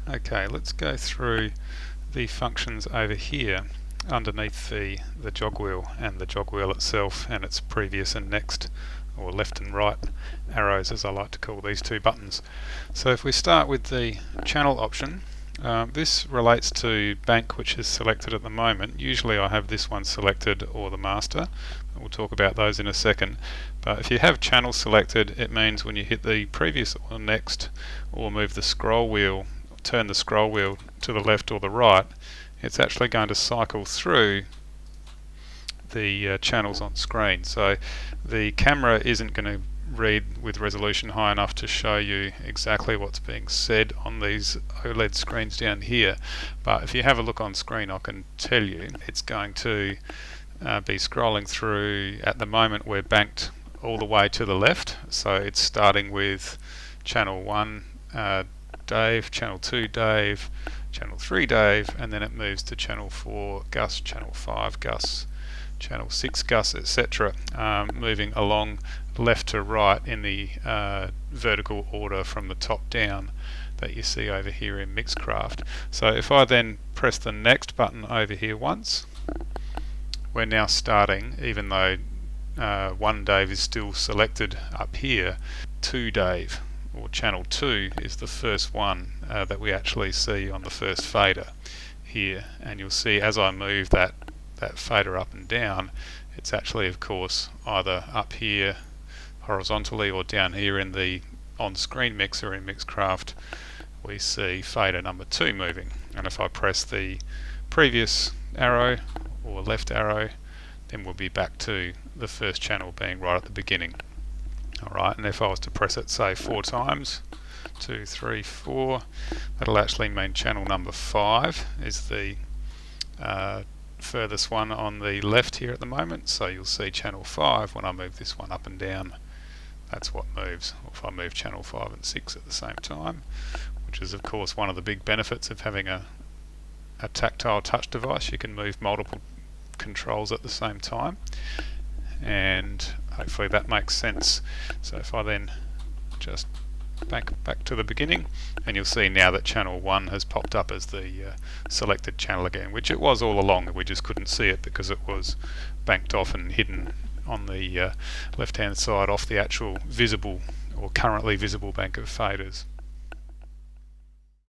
Okay, let's go through the functions over here underneath the jog wheel and the jog wheel itself and its previous and next, or left and right arrows as I like to call these two buttons. So if we start with the channel option, this relates to bank, which is selected at the moment. Usually I have this one selected or the master. We'll talk about those in a second. But if you have channel selected, it means when you hit the previous or next, or move the scroll wheel, turn the scroll wheel to the left or the right, it's actually going to cycle through the channels on screen. So the camera isn't going to read with resolution high enough to show you exactly what's being said on these OLED screens down here, but if you have a look on screen, I can tell you it's going to be scrolling through. At the moment we're banked all the way to the left, so it's starting with channel 1 Dave, channel 2 Dave, channel 3 Dave, and then it moves to channel 4 Gus, channel 5 Gus, channel 6 Gus, etc., moving along left to right in the vertical order from the top down that you see over here in MixCraft. So if I then press the next button over here once, we're now starting, even though 1 Dave is still selected up here, 2 Dave, or channel 2 is the first one that we actually see on the first fader here, and you'll see as I move that fader up and down, it's actually of course either up here horizontally or down here in the on-screen mixer in MixCraft we see fader number 2 moving, and if I press the previous arrow or left arrow, then we'll be back to the first channel being right at the beginning. Alright, and if I was to press it say 4 times, 2, 3, 4, that'll actually mean channel number 5 is the furthest one on the left here at the moment, so you'll see channel 5 when I move this one up and down. That's what moves. Or if I move channel 5 and 6 at the same time, which is of course one of the big benefits of having a tactile touch device. You can move multiple controls at the same time, and hopefully that makes sense. So if I then just back to the beginning, and you'll see now that channel 1 has popped up as the selected channel again, which it was all along, we just couldn't see it because it was banked off and hidden on the left hand side off the actual visible or currently visible bank of faders.